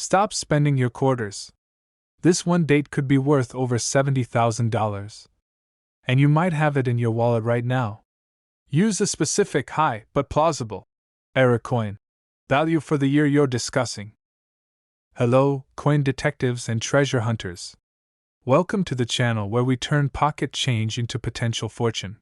Stop spending your quarters. This one date could be worth over $70,000. And you might have it in your wallet right now. Use a specific high but plausible error coin value for the year you're discussing. Hello, coin detectives and treasure hunters. Welcome to the channel where we turn pocket change into potential fortune.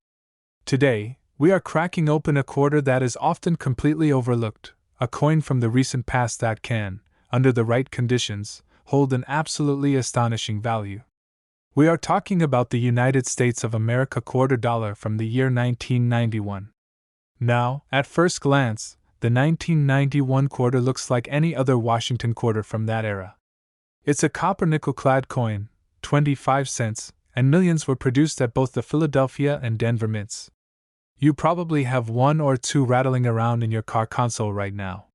Today, we are cracking open a quarter that is often completely overlooked, a coin from the recent past that can, under the right conditions, hold an absolutely astonishing value. We are talking about the United States of America quarter dollar from the year 1991. Now, at first glance, the 1991 quarter looks like any other Washington quarter from that era. It's a copper nickel-clad coin, 25 cents, and millions were produced at both the Philadelphia and Denver mints. You probably have one or two rattling around in your car console right now.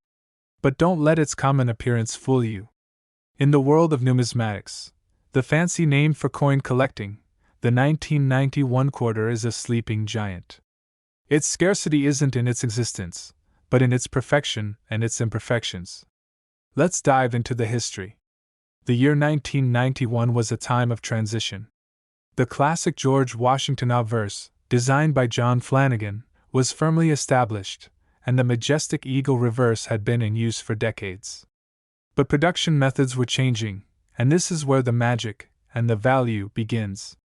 But don't let its common appearance fool you. In the world of numismatics, the fancy name for coin collecting, the 1991 quarter is a sleeping giant. Its scarcity isn't in its existence, but in its perfection and its imperfections. Let's dive into the history. The year 1991 was a time of transition. The classic George Washington obverse, designed by John Flanagan, was firmly established, and the majestic eagle reverse had been in use for decades. But production methods were changing, and this is where the magic and the value begins.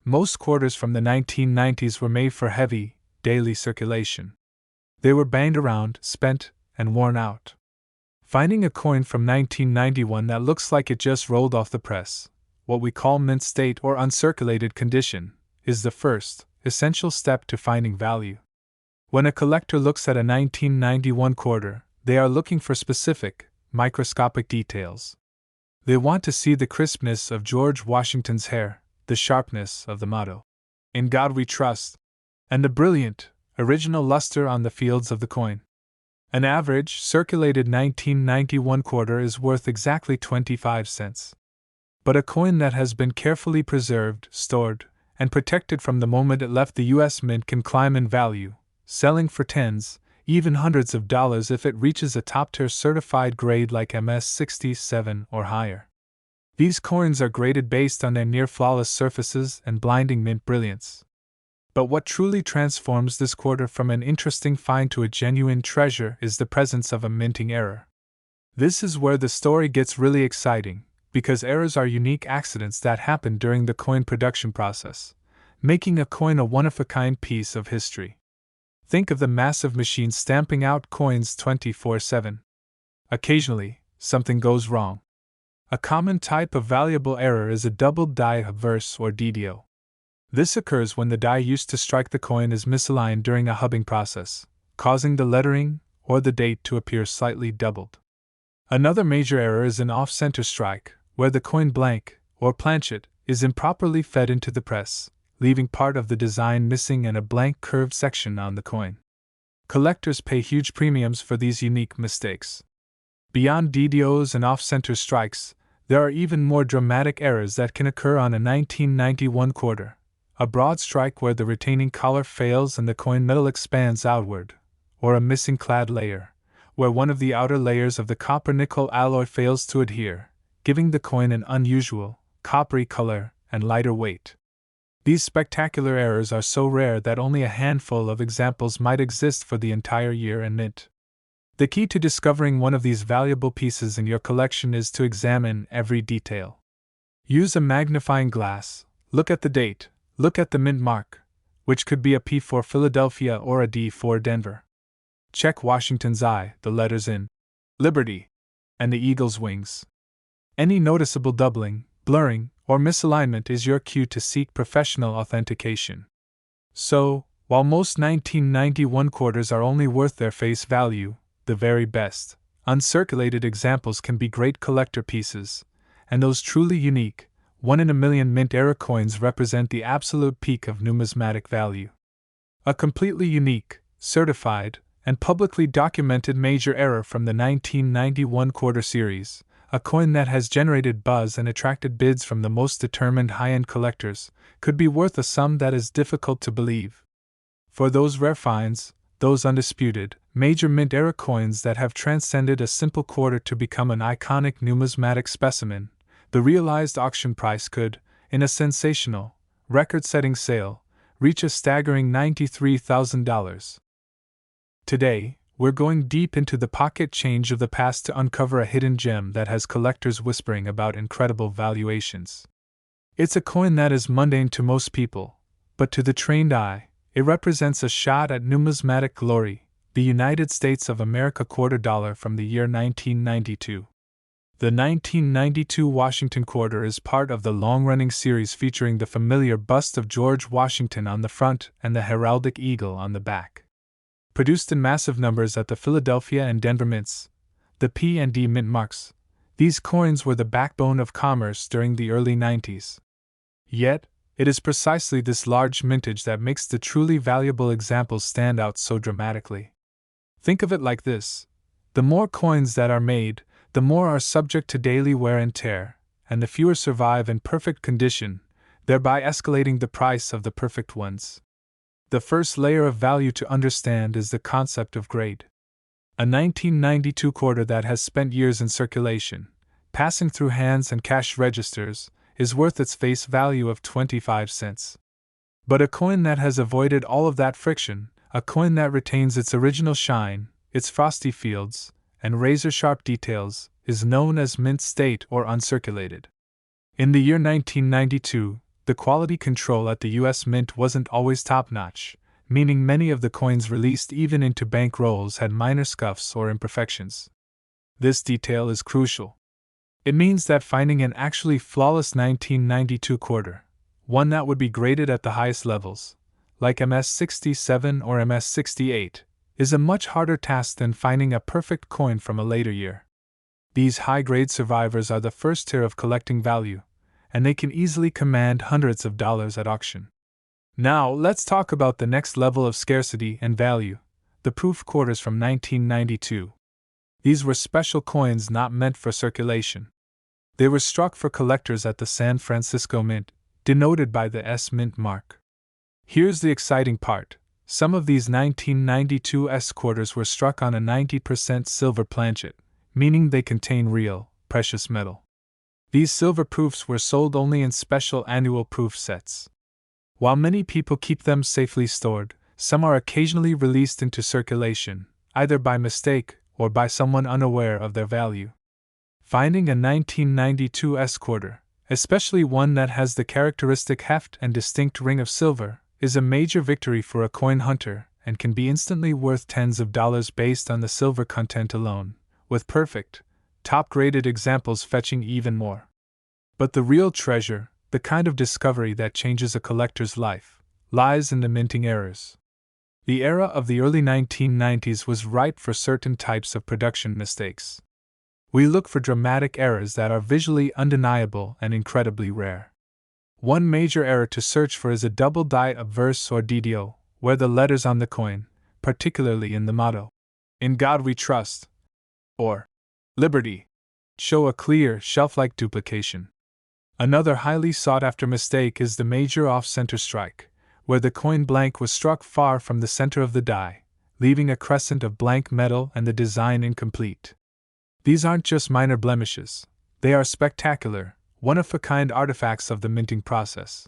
Most quarters from the 1990s were made for heavy, daily circulation. They were banged around, spent, and worn out. Finding a coin from 1991 that looks like it just rolled off the press, what we call mint state or uncirculated condition, is the first, essential step to finding value. When a collector looks at a 1991 quarter, they are looking for specific, microscopic details. They want to see the crispness of George Washington's hair, the sharpness of the motto, "In God We Trust," and the brilliant, original luster on the fields of the coin. An average, circulated 1991 quarter is worth exactly 25 cents. But a coin that has been carefully preserved, stored, and protected from the moment it left the U.S. Mint can climb in value, selling for tens, even hundreds of dollars if it reaches a top-tier certified grade like MS-67 or higher. These coins are graded based on their near-flawless surfaces and blinding mint brilliance. But what truly transforms this quarter from an interesting find to a genuine treasure is the presence of a minting error. This is where the story gets really exciting, because errors are unique accidents that happen during the coin production process, making a coin a one-of-a-kind piece of history. Think of the massive machines stamping out coins 24/7. Occasionally, something goes wrong. A common type of valuable error is a doubled die obverse or DDO. This occurs when the die used to strike the coin is misaligned during a hubbing process, causing the lettering or the date to appear slightly doubled. Another major error is an off-center strike, where the coin blank, or planchet, is improperly fed into the press, leaving part of the design missing and a blank curved section on the coin. Collectors pay huge premiums for these unique mistakes. Beyond DDOs and off-center strikes, there are even more dramatic errors that can occur on a 1991 quarter. A broad strike where the retaining collar fails and the coin metal expands outward, or a missing clad layer, where one of the outer layers of the copper-nickel alloy fails to adhere, giving the coin an unusual, coppery color and lighter weight. These spectacular errors are so rare that only a handful of examples might exist for the entire year and mint. The key to discovering one of these valuable pieces in your collection is to examine every detail. Use a magnifying glass, look at the date, look at the mint mark, which could be a P for Philadelphia or a D for Denver. Check Washington's eye, the letters in Liberty, and the eagle's wings. Any noticeable doubling, blurring, or misalignment is your cue to seek professional authentication. So, while most 1991 quarters are only worth their face value, the very best, uncirculated examples can be great collector pieces, and those truly unique, one-in-a-million mint error coins represent the absolute peak of numismatic value. A completely unique, certified, and publicly documented major error from the 1991 quarter series, a coin that has generated buzz and attracted bids from the most determined high-end collectors, could be worth a sum that is difficult to believe. For those rare finds, those undisputed, major mint-era coins that have transcended a simple quarter to become an iconic numismatic specimen, the realized auction price could, in a sensational, record-setting sale, reach a staggering $93,000. Today, we're going deep into the pocket change of the past to uncover a hidden gem that has collectors whispering about incredible valuations. It's a coin that is mundane to most people, but to the trained eye, it represents a shot at numismatic glory, the United States of America quarter dollar from the year 1992. The 1992 Washington quarter is part of the long-running series featuring the familiar bust of George Washington on the front and the heraldic eagle on the back. Produced in massive numbers at the Philadelphia and Denver mints, the P&D mint marks, these coins were the backbone of commerce during the early 90s. Yet, it is precisely this large mintage that makes the truly valuable examples stand out so dramatically. Think of it like this: the more coins that are made, the more are subject to daily wear and tear, and the fewer survive in perfect condition, thereby escalating the price of the perfect ones. The first layer of value to understand is the concept of grade. A 1992 quarter that has spent years in circulation, passing through hands and cash registers, is worth its face value of 25 cents. But a coin that has avoided all of that friction, a coin that retains its original shine, its frosty fields, and razor-sharp details, is known as mint state or uncirculated. In the year 1992, the quality control at the U.S. Mint wasn't always top-notch, meaning many of the coins released even into bank rolls had minor scuffs or imperfections. This detail is crucial. It means that finding an actually flawless 1992 quarter, one that would be graded at the highest levels, like MS-67 or MS-68, is a much harder task than finding a perfect coin from a later year. These high-grade survivors are the first tier of collecting value, and they can easily command hundreds of dollars at auction. Now, let's talk about the next level of scarcity and value, the proof quarters from 1992. These were special coins not meant for circulation. They were struck for collectors at the San Francisco Mint, denoted by the S Mint mark. Here's the exciting part: some of these 1992 S quarters were struck on a 90% silver planchet, meaning they contain real, precious metal. These silver proofs were sold only in special annual proof sets. While many people keep them safely stored, some are occasionally released into circulation, either by mistake or by someone unaware of their value. Finding a 1992 S quarter, especially one that has the characteristic heft and distinct ring of silver, is a major victory for a coin hunter and can be instantly worth tens of dollars based on the silver content alone, with perfect, top-graded examples fetching even more. But the real treasure, the kind of discovery that changes a collector's life, lies in the minting errors. The era of the early 1990s was ripe for certain types of production mistakes. We look for dramatic errors that are visually undeniable and incredibly rare. One major error to search for is a double die obverse or DDO, where the letters on the coin, particularly in the motto, "In God We Trust," or "Liberty," show a clear, shelf-like duplication. Another highly sought-after mistake is the major off-center strike, where the coin blank was struck far from the center of the die, leaving a crescent of blank metal and the design incomplete. These aren't just minor blemishes, they are spectacular, one-of-a-kind artifacts of the minting process.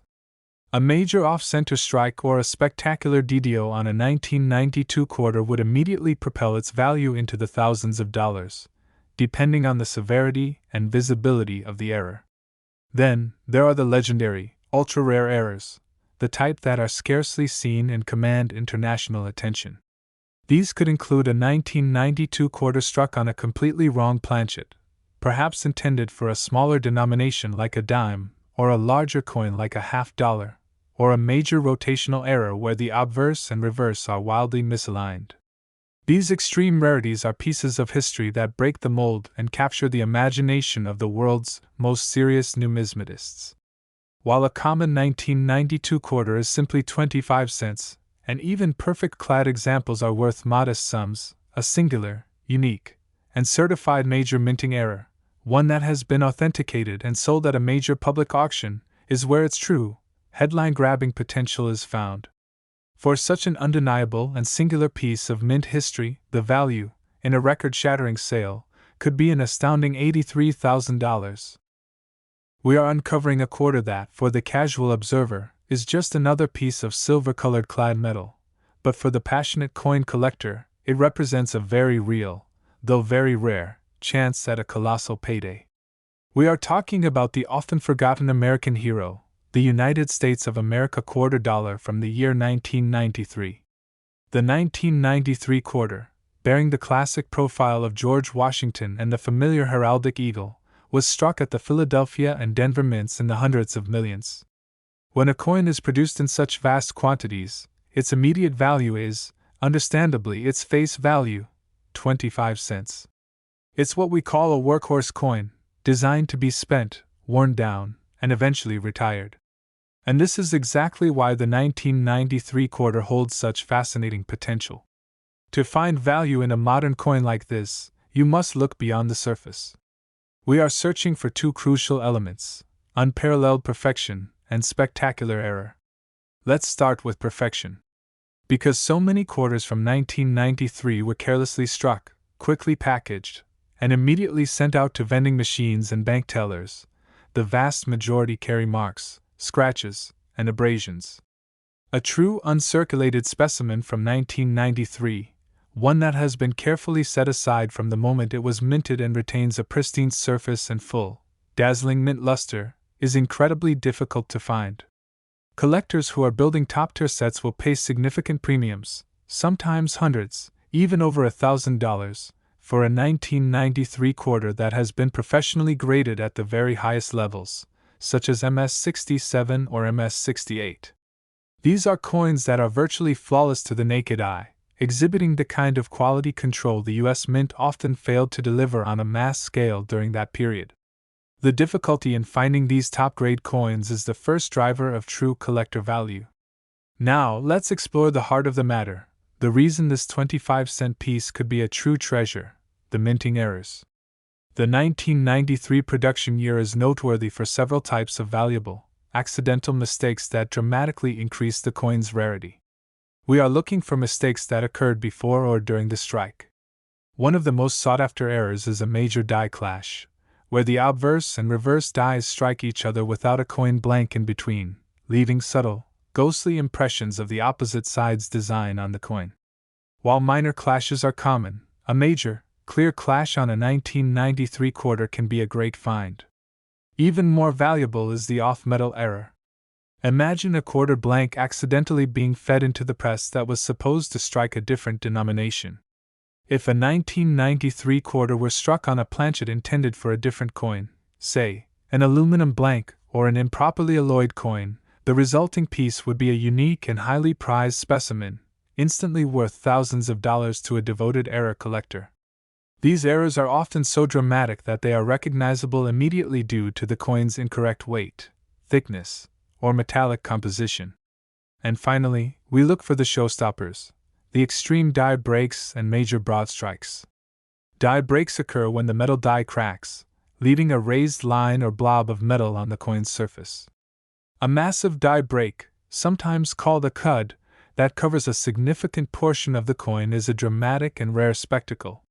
A major off-center strike or a spectacular DDO on a 1992 quarter would immediately propel its value into the thousands of dollars, depending on the severity and visibility of the error. Then, there are the legendary, ultra-rare errors, the type that are scarcely seen and command international attention. These could include a 1992 quarter struck on a completely wrong planchet, perhaps intended for a smaller denomination like a dime, or a larger coin like a $50, or a major rotational error where the obverse and reverse are wildly misaligned. These extreme rarities are pieces of history that break the mold and capture the imagination of the world's most serious numismatists. While a common 1992 quarter is simply 25 cents, and even perfect clad examples are worth modest sums, a singular, unique, and certified major minting error, one that has been authenticated and sold at a major public auction, is where its true, headline-grabbing potential is found. For such an undeniable and singular piece of mint history, the value, in a record-shattering sale, could be an astounding $83,000. We are uncovering a quarter that, for the casual observer, is just another piece of silver-colored clad metal, but for the passionate coin collector, it represents a very real, though very rare, chance at a colossal payday. We are talking about the often forgotten American hero, the United States of America quarter dollar from the year 1993. The 1993 quarter, bearing the classic profile of George Washington and the familiar heraldic eagle, was struck at the Philadelphia and Denver mints in the hundreds of millions. When a coin is produced in such vast quantities, its immediate value is, understandably, its face value, 25 cents. It's what we call a workhorse coin, designed to be spent, worn down, and eventually retired. And this is exactly why the 1993 quarter holds such fascinating potential. To find value in a modern coin like this, you must look beyond the surface. We are searching for two crucial elements: unparalleled perfection and spectacular error. Let's start with perfection. Because so many quarters from 1993 were carelessly struck, quickly packaged, and immediately sent out to vending machines and bank tellers, the vast majority carry marks, scratches, and abrasions. A true uncirculated specimen from 1993, one that has been carefully set aside from the moment it was minted and retains a pristine surface and full, dazzling mint luster, is incredibly difficult to find. Collectors who are building top-tier sets will pay significant premiums, sometimes hundreds, even over $1,000, for a 1993 quarter that has been professionally graded at the very highest levels, such as MS-67 or MS-68. These are coins that are virtually flawless to the naked eye, exhibiting the kind of quality control the U.S. Mint often failed to deliver on a mass scale during that period. The difficulty in finding these top-grade coins is the first driver of true collector value. Now, let's explore the heart of the matter, the reason this 25-cent piece could be a true treasure: the minting errors. The 1993 production year is noteworthy for several types of valuable, accidental mistakes that dramatically increase the coin's rarity. We are looking for mistakes that occurred before or during the strike. One of the most sought-after errors is a major die clash, where the obverse and reverse dies strike each other without a coin blank in between, leaving subtle, ghostly impressions of the opposite side's design on the coin. While minor clashes are common, a major, clear clash on a 1993 quarter can be a great find. Even more valuable is the off-metal error. Imagine a quarter blank accidentally being fed into the press that was supposed to strike a different denomination. If a 1993 quarter were struck on a planchet intended for a different coin, say, an aluminum blank or an improperly alloyed coin, the resulting piece would be a unique and highly prized specimen, instantly worth thousands of dollars to a devoted error collector. These errors are often so dramatic that they are recognizable immediately due to the coin's incorrect weight, thickness, or metallic composition. And finally, we look for the showstoppers: the extreme die breaks and major broad strikes. Die breaks occur when the metal die cracks, leaving a raised line or blob of metal on the coin's surface. A massive die break, sometimes called a cud, that covers a significant portion of the coin is a dramatic and rare spectacle.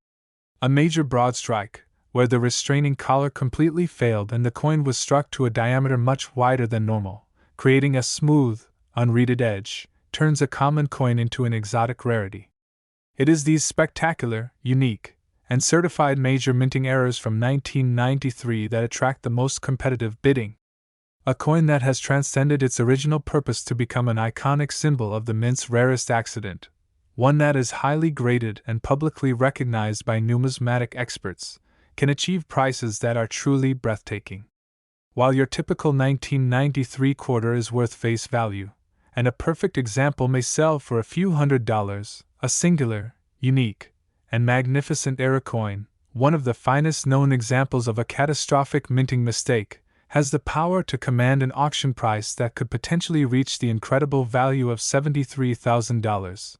A major broad strike, where the restraining collar completely failed and the coin was struck to a diameter much wider than normal, creating a smooth, unreeded edge, turns a common coin into an exotic rarity. It is these spectacular, unique, and certified major minting errors from 1993 that attract the most competitive bidding. A coin that has transcended its original purpose to become an iconic symbol of the mint's rarest accident, one that is highly graded and publicly recognized by numismatic experts, can achieve prices that are truly breathtaking. While your typical 1993 quarter is worth face value, and a perfect example may sell for a few $100s, a singular, unique, and magnificent error coin, one of the finest known examples of a catastrophic minting mistake, has the power to command an auction price that could potentially reach the incredible value of $73,000.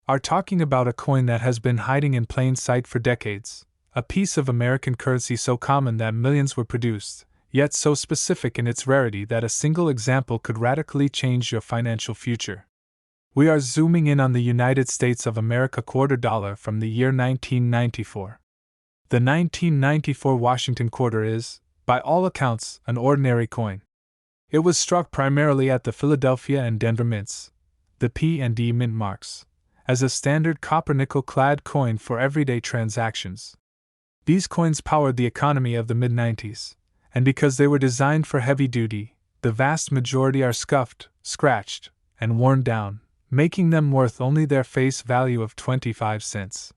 Are talking about a coin that has been hiding in plain sight for decades, a piece of American currency so common that millions were produced, yet so specific in its rarity that a single example could radically change your financial future. We are zooming in on the United States of America quarter dollar from the year 1994. The 1994 Washington quarter is, by all accounts, an ordinary coin. It was struck primarily at the Philadelphia and Denver mints, the P&D mint marks, as a standard copper-nickel-clad coin for everyday transactions. These coins powered the economy of the mid-90s, and because they were designed for heavy duty, the vast majority are scuffed, scratched, and worn down, making them worth only their face value of 25 cents.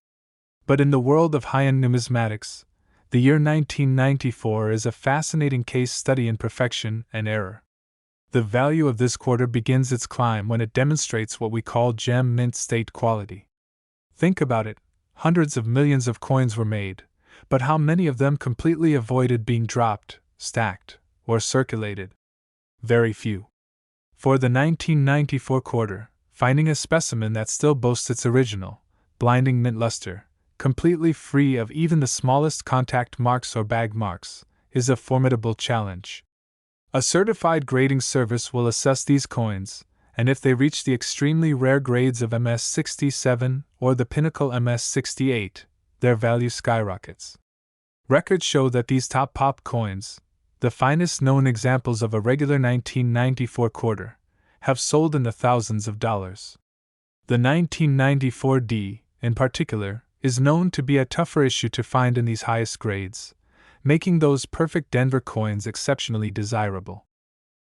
But in the world of high-end numismatics, the year 1994 is a fascinating case study in perfection and error. The value of this quarter begins its climb when it demonstrates what we call gem mint state quality. Think about it, hundreds of millions of coins were made, but how many of them completely avoided being dropped, stacked, or circulated? Very few. For the 1994 quarter, finding a specimen that still boasts its original, blinding mint luster, completely free of even the smallest contact marks or bag marks, is a formidable challenge. A certified grading service will assess these coins, and if they reach the extremely rare grades of MS67 or the pinnacle MS68, their value skyrockets. Records show that these top pop coins, the finest known examples of a regular 1994 quarter, have sold in the thousands of dollars. The 1994 D, in particular, is known to be a tougher issue to find in these highest grades, making those perfect Denver coins exceptionally desirable.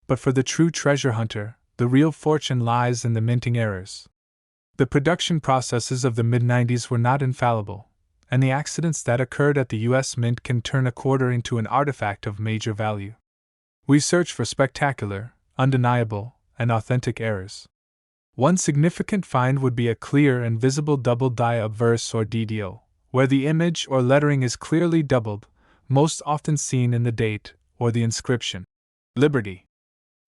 But for the true treasure hunter, the real fortune lies in the minting errors. The production processes of the mid-90s were not infallible, and the accidents that occurred at the U.S. Mint can turn a quarter into an artifact of major value. We search for spectacular, undeniable, and authentic errors. One significant find would be a clear and visible double die obverse or DDO, where the image or lettering is clearly doubled, most often seen in the date or the inscription. Liberty.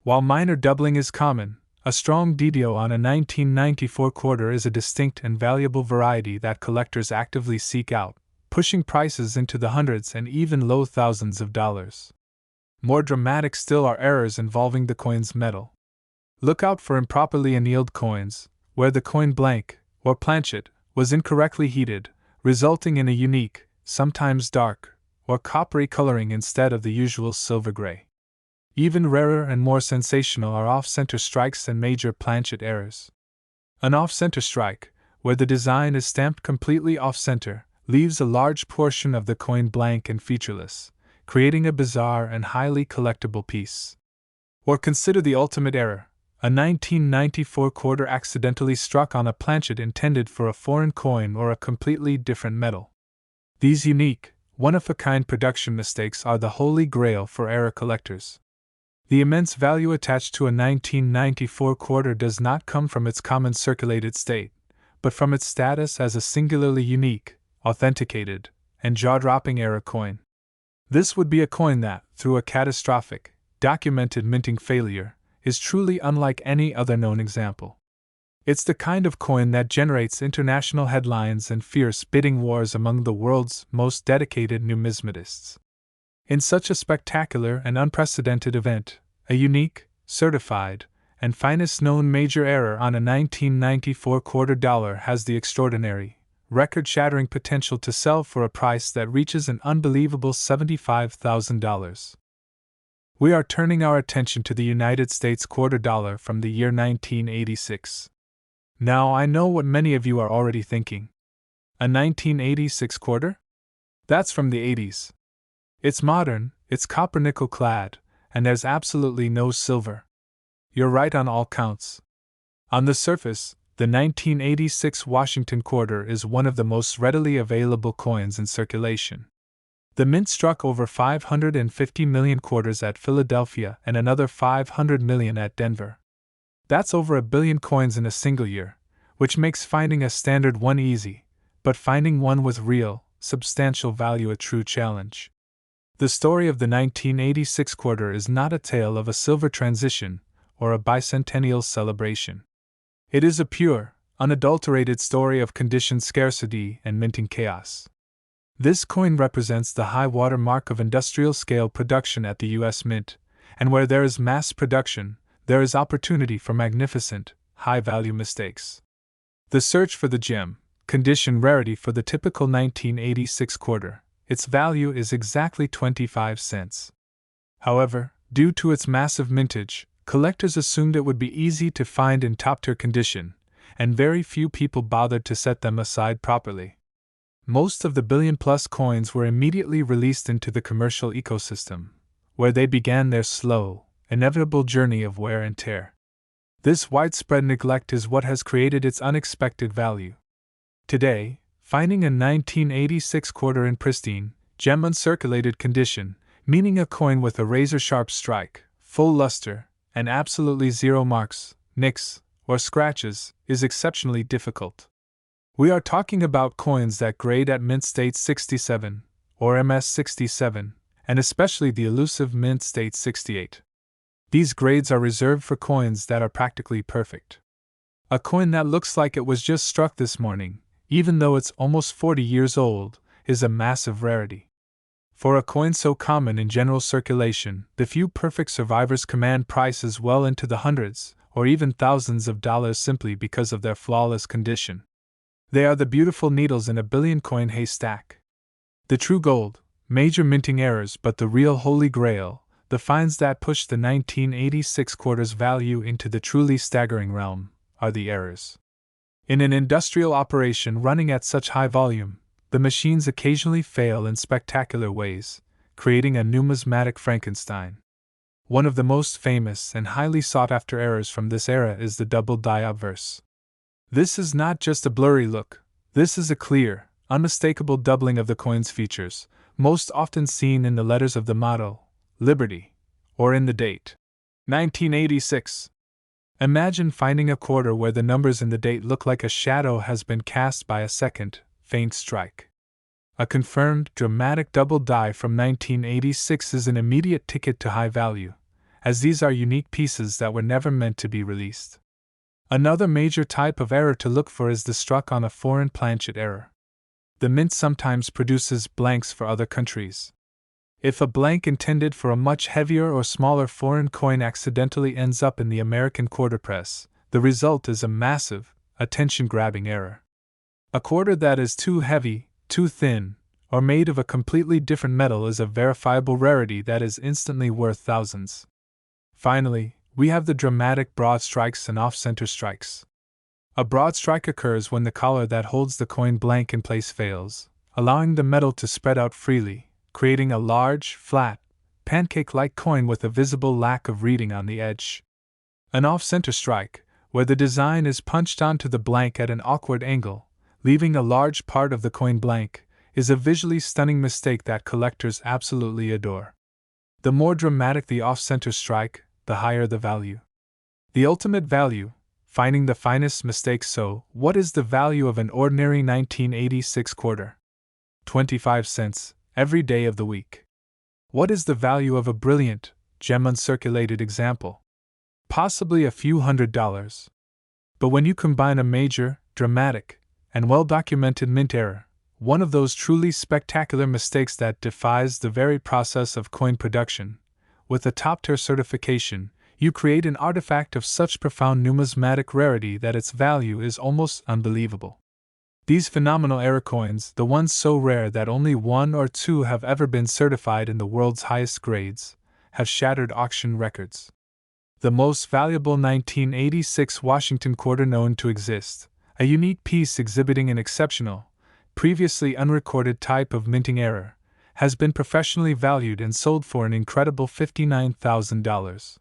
While minor doubling is common, a strong DDO on a 1994 quarter is a distinct and valuable variety that collectors actively seek out, pushing prices into the hundreds and even low thousands of dollars. More dramatic still are errors involving the coin's metal. Look out for improperly annealed coins, where the coin blank, or planchet, was incorrectly heated, resulting in a unique, sometimes dark, or coppery coloring instead of the usual silver gray. Even rarer and more sensational are off-center strikes and major planchet errors. An off-center strike, where the design is stamped completely off-center, leaves a large portion of the coin blank and featureless, creating a bizarre and highly collectible piece. Or consider the ultimate error, a 1994 quarter accidentally struck on a planchet intended for a foreign coin or a completely different metal. These unique, one-of-a-kind production mistakes are the holy grail for error collectors. The immense value attached to a 1994 quarter does not come from its common circulated state, but from its status as a singularly unique, authenticated, and jaw-dropping error coin. This would be a coin that, through a catastrophic, documented minting failure, is truly unlike any other known example. It's the kind of coin that generates international headlines and fierce bidding wars among the world's most dedicated numismatists. In such a spectacular and unprecedented event, a unique, certified, and finest known major error on a 1994 quarter dollar has the extraordinary, record-shattering potential to sell for a price that reaches an unbelievable $75,000. We are turning our attention to the United States quarter dollar from the year 1986. Now I know what many of you are already thinking. A 1986 quarter? That's from the 80s. It's modern, it's copper-nickel clad, and there's absolutely no silver. You're right on all counts. On the surface, the 1986 Washington quarter is one of the most readily available coins in circulation. The mint struck over 550 million quarters at Philadelphia and another 500 million at Denver. That's over a billion coins in a single year, which makes finding a standard one easy, but finding one with real, substantial value a true challenge. The story of the 1986 quarter is not a tale of a silver transition or a bicentennial celebration. It is a pure, unadulterated story of conditioned scarcity and minting chaos. This coin represents the high water mark of industrial-scale production at the U.S. Mint, and where there is mass production, there is opportunity for magnificent, high-value mistakes. The search for the gem, condition rarity for the typical 1986 quarter, its value is exactly 25 cents. However, due to its massive mintage, collectors assumed it would be easy to find in top-tier condition, and very few people bothered to set them aside properly. Most of the billion-plus coins were immediately released into the commercial ecosystem, where they began their slow, inevitable journey of wear and tear. This widespread neglect is what has created its unexpected value. Today, finding a 1986 quarter in pristine, gem-uncirculated condition, meaning a coin with a razor-sharp strike, full luster, and absolutely zero marks, nicks, or scratches, is exceptionally difficult. We are talking about coins that grade at Mint State 67, or MS 67, and especially the elusive Mint State 68. These grades are reserved for coins that are practically perfect. A coin that looks like it was just struck this morning, even though it's almost 40 years old, is a massive rarity. For a coin so common in general circulation, the few perfect survivors command prices well into the hundreds, or even thousands of dollars simply because of their flawless condition. They are the beautiful needles in a billion-coin haystack. The true gold, major minting errors, but the real holy grail, the finds that push the 1986 quarter's value into the truly staggering realm, are the errors. In an industrial operation running at such high volume, the machines occasionally fail in spectacular ways, creating a numismatic Frankenstein. One of the most famous and highly sought-after errors from this era is the double die obverse. This is not just a blurry look, this is a clear, unmistakable doubling of the coin's features, most often seen in the letters of the motto, Liberty, or in the date, 1986. Imagine finding a quarter where the numbers in the date look like a shadow has been cast by a second, faint strike. A confirmed, dramatic double die from 1986 is an immediate ticket to high value, as these are unique pieces that were never meant to be released. Another major type of error to look for is the struck on a foreign planchet error. The Mint sometimes produces blanks for other countries. If a blank intended for a much heavier or smaller foreign coin accidentally ends up in the American quarter press, the result is a massive, attention-grabbing error. A quarter that is too heavy, too thin, or made of a completely different metal is a verifiable rarity that is instantly worth thousands. Finally, we have the dramatic broad strikes and off-center strikes. A broad strike occurs when the collar that holds the coin blank in place fails, allowing the metal to spread out freely, creating a large, flat, pancake-like coin with a visible lack of reading on the edge. An off-center strike, where the design is punched onto the blank at an awkward angle, leaving a large part of the coin blank, is a visually stunning mistake that collectors absolutely adore. The more dramatic the off-center strike, the higher the value. The ultimate value, finding the finest mistake. So, what is the value of an ordinary 1986 quarter? 25 cents, every day of the week. What is the value of a brilliant, gem-uncirculated example? Possibly a few $100s. But when you combine a major, dramatic, and well-documented mint error, one of those truly spectacular mistakes that defies the very process of coin production, with a top-tier certification, you create an artifact of such profound numismatic rarity that its value is almost unbelievable. These phenomenal error coins, the ones so rare that only one or two have ever been certified in the world's highest grades, have shattered auction records. The most valuable 1986 Washington quarter known to exist, a unique piece exhibiting an exceptional, previously unrecorded type of minting error, has been professionally valued and sold for an incredible $59,000.